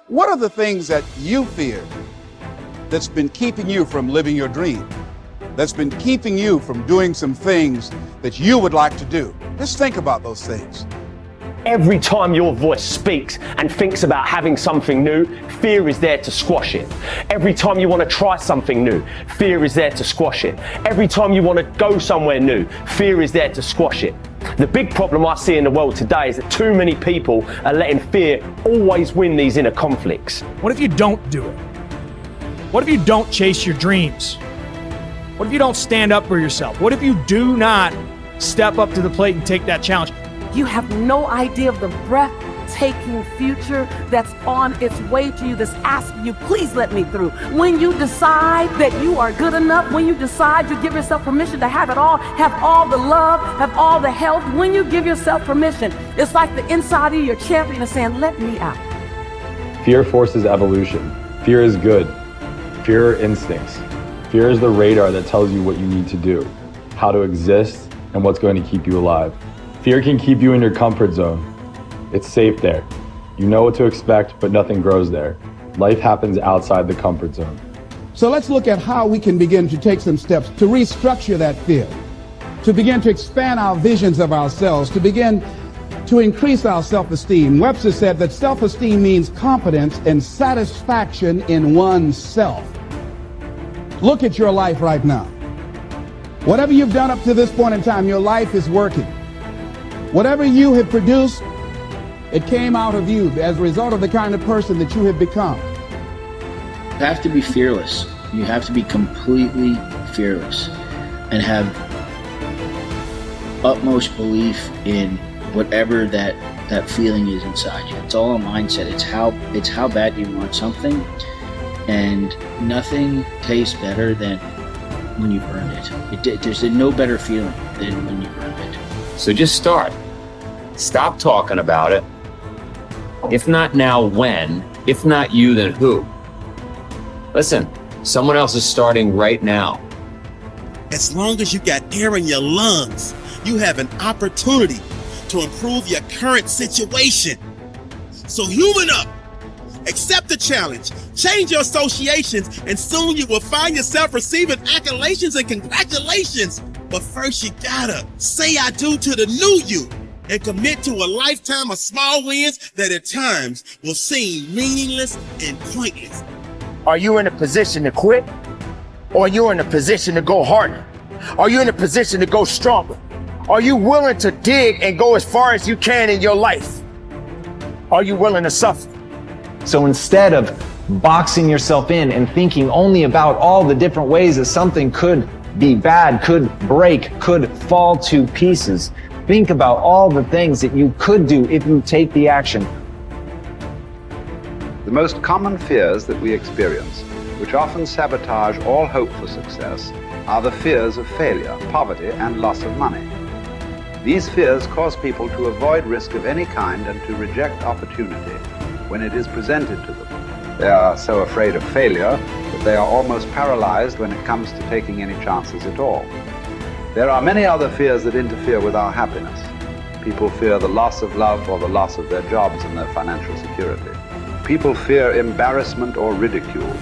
What are the things that you fear that's been keeping you from living your dream? That's been keeping you from doing some things that you would like to do? Just think about those things. Every time your voice speaks and thinks about having something new, fear is there to squash it. Every time you want to try something new, fear is there to squash it. Every time you want to go somewhere new, fear is there to squash it. The big problem I see in the world today is that too many people are letting fear always win these inner conflicts. What if you don't do it? What if you don't chase your dreams? What if you don't stand up for yourself? What if you do not step up to the plate and take that challenge? You have no idea of the breathtaking future that's on its way to you, that's asking you, please let me through. When you decide that you are good enough, when you decide you give yourself permission to have it all, have all the love, have all the health, when you give yourself permission, it's like the inside of your champion is saying, let me out. Fear forces evolution. Fear is good. Fear are instincts. Fear is the radar that tells you what you need to do, how to exist, and what's going to keep you alive. Fear can keep you in your comfort zone. It's safe there. You know what to expect, but nothing grows there. Life happens outside the comfort zone. So let's look at how we can begin to take some steps to restructure that fear, to begin to expand our visions of ourselves, to begin to increase our self-esteem. Webster said that self-esteem means confidence and satisfaction in oneself. Look at your life right now. Whatever you've done up to this point in time, your life is working. Whatever you have produced, it came out of you as a result of the kind of person that you have become. You have to be fearless. You have to be completely fearless and have utmost belief in whatever that feeling is inside you. It's all a mindset. It's how bad you want something, and nothing tastes better than when you've earned it. There's no better feeling than when you've earned it. So just start. Stop talking about it. If not now, when? If not you, then who? Listen, someone else is starting right now. As long as you got air in your lungs, you have an opportunity to improve your current situation. So human up. Accept the challenge, change your associations, and soon you will find yourself receiving accolades and congratulations. But first you gotta say I do to the new you and commit to a lifetime of small wins that at times will seem meaningless and pointless. Are you in a position to quit? Or are you in a position to go harder? Are you in a position to go stronger? Are you willing to dig and go as far as you can in your life? Are you willing to suffer? So instead of boxing yourself in and thinking only about all the different ways that something could be bad, could break, could fall to pieces, think about all the things that you could do if you take the action. The most common fears that we experience, which often sabotage all hope for success, are the fears of failure, poverty, and loss of money. These fears cause people to avoid risk of any kind and to reject opportunity when it is presented to them. They are so afraid of failure that they are almost paralyzed when it comes to taking any chances at all. There are many other fears that interfere with our happiness. People fear the loss of love or the loss of their jobs and their financial security. People fear embarrassment or ridicule.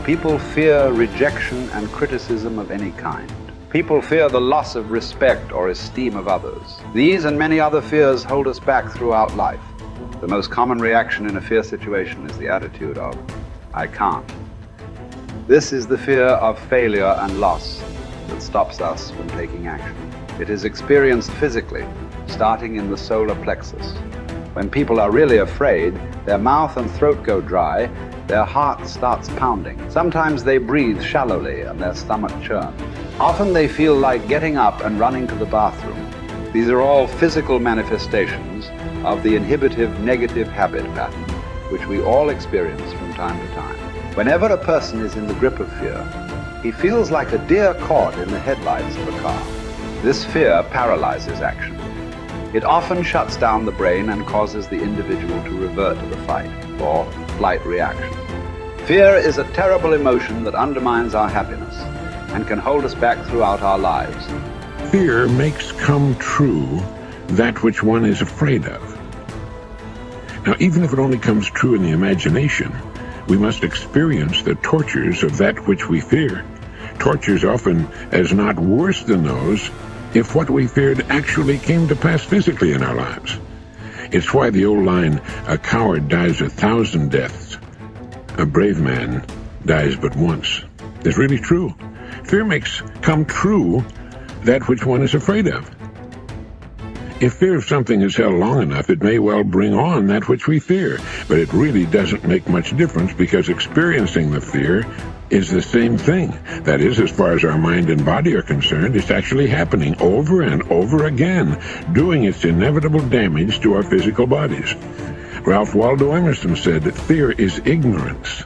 People fear rejection and criticism of any kind. People fear the loss of respect or esteem of others. These and many other fears hold us back throughout life. The most common reaction in a fear situation is the attitude of, I can't. This is the fear of failure and loss that stops us from taking action. It is experienced physically, starting in the solar plexus. When people are really afraid, their mouth and throat go dry, their heart starts pounding. Sometimes they breathe shallowly and their stomach churns. Often they feel like getting up and running to the bathroom. These are all physical manifestations of the inhibitive negative habit pattern, which we all experience from time to time. Whenever a person is in the grip of fear, he feels like a deer caught in the headlights of a car. This fear paralyzes action. It often shuts down the brain and causes the individual to revert to the fight or flight reaction. Fear is a terrible emotion that undermines our happiness and can hold us back throughout our lives. Fear makes come true that which one is afraid of. Now, even if it only comes true in the imagination, we must experience the tortures of that which we fear. Tortures often as not worse than those if what we feared actually came to pass physically in our lives. It's why the old line, "A coward dies 1,000 deaths. A brave man dies but once," is really true. Fear makes come true that which one is afraid of. If fear of something is held long enough, it may well bring on that which we fear, but it really doesn't make much difference because experiencing the fear is the same thing. That is, as far as our mind and body are concerned, it's actually happening over and over again, doing its inevitable damage to our physical bodies. Ralph Waldo Emerson said that fear is ignorance.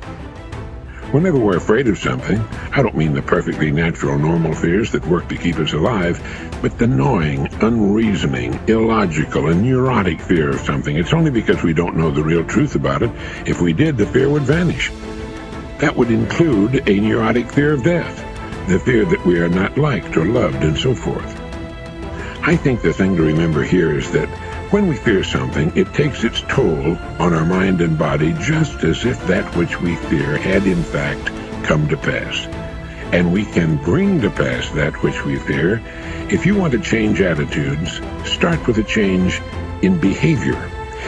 Whenever we're afraid of something, I don't mean the perfectly natural, normal fears that work to keep us alive, but the gnawing, unreasoning, illogical, and neurotic fear of something. It's only because we don't know the real truth about it. If we did, the fear would vanish. That would include a neurotic fear of death, the fear that we are not liked or loved, and so forth. I think the thing to remember here is that when we fear something, it takes its toll on our mind and body just as if that which we fear had in fact come to pass. And we can bring to pass that which we fear. If you want to change attitudes, start with a change in behavior.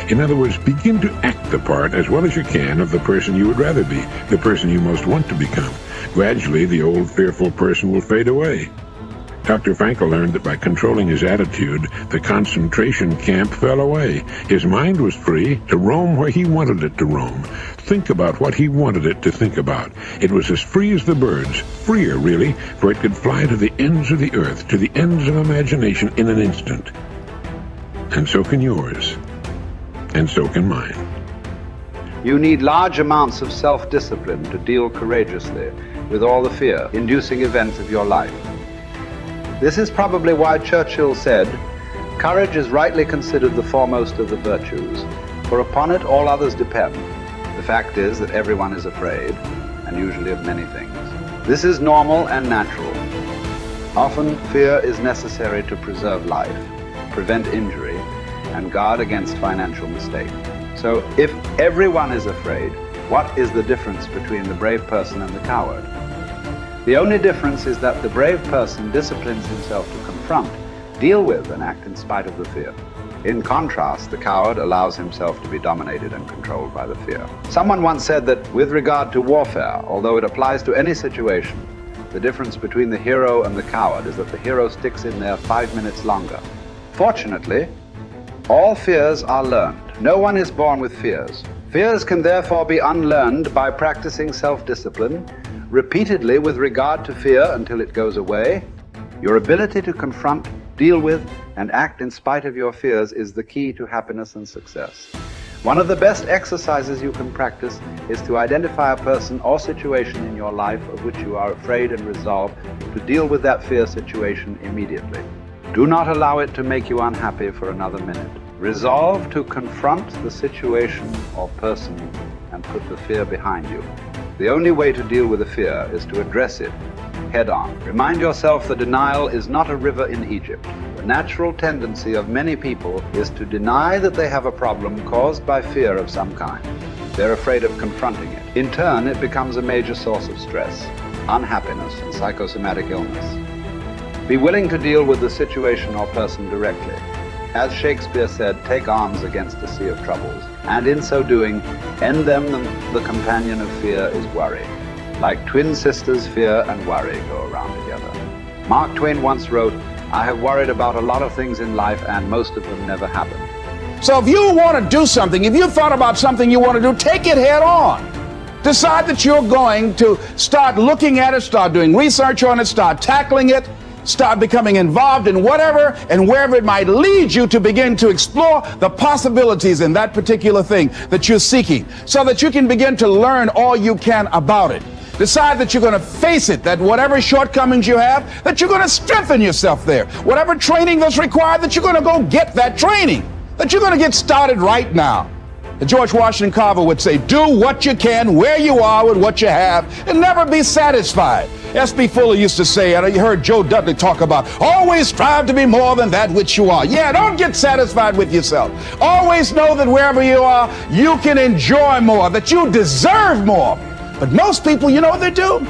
In other words, begin to act the part as well as you can of the person you would rather be, the person you most want to become. Gradually, the old fearful person will fade away. Dr. Frankl learned that by controlling his attitude, the concentration camp fell away. His mind was free to roam where he wanted it to roam, think about what he wanted it to think about. It was as free as the birds, freer really, for it could fly to the ends of the earth, to the ends of imagination in an instant. And so can yours, and so can mine. You need large amounts of self-discipline to deal courageously with all the fear-inducing events of your life. This is probably why Churchill said, "Courage is rightly considered the foremost of the virtues, for upon it all others depend." The fact is that everyone is afraid, and usually of many things. This is normal and natural. Often, fear is necessary to preserve life, prevent injury, and guard against financial mistake. So, if everyone is afraid, what is the difference between the brave person and the coward? The only difference is that the brave person disciplines himself to confront, deal with, and act in spite of the fear. In contrast, the coward allows himself to be dominated and controlled by the fear. Someone once said that with regard to warfare, although it applies to any situation, the difference between the hero and the coward is that the hero sticks in there 5 minutes longer. Fortunately, all fears are learned. No one is born with fears. Fears can therefore be unlearned by practicing self-discipline repeatedly with regard to fear until it goes away. Your ability to confront, deal with, and act in spite of your fears is the key to happiness and success. One of the best exercises you can practice is to identify a person or situation in your life of which you are afraid and resolve to deal with that fear situation immediately. Do not allow it to make you unhappy for another minute. Resolve to confront the situation or person and put the fear behind you. The only way to deal with a fear is to address it head on. Remind yourself that denial is not a river in Egypt. The natural tendency of many people is to deny that they have a problem caused by fear of some kind. They're afraid of confronting it. In turn, it becomes a major source of stress, unhappiness, and psychosomatic illness. Be willing to deal with the situation or person directly. As Shakespeare said, take arms against a sea of troubles, and in so doing, end them. The companion of fear is worry. Like twin sisters, fear and worry go around together. Mark Twain once wrote, "I have worried about a lot of things in life, and most of them never happen." So if you want to do something, if you've thought about something you want to do, take it head on. Decide that you're going to start looking at it, start doing research on it, start tackling it, start becoming involved in whatever and wherever it might lead you to begin to explore the possibilities in that particular thing that you're seeking so that you can begin to learn all you can about it. Decide that you're going to face it, that whatever shortcomings you have, that you're going to strengthen yourself there. Whatever training that's required, that you're going to go get that training, that you're going to get started right now. George Washington Carver would say, do what you can, where you are with what you have, and never be satisfied. S.B. Fuller used to say, and you heard Joe Dudley talk about, always strive to be more than that which you are. Yeah, don't get satisfied with yourself. Always know that wherever you are, you can enjoy more, that you deserve more. But most people, you know what they do?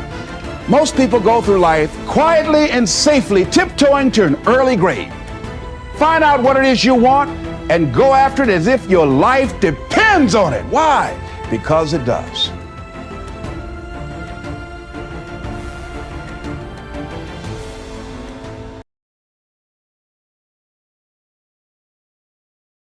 Most people go through life quietly and safely, tiptoeing to an early grave. Find out what it is you want and go after it as if your life depends on it. Why? Because it does.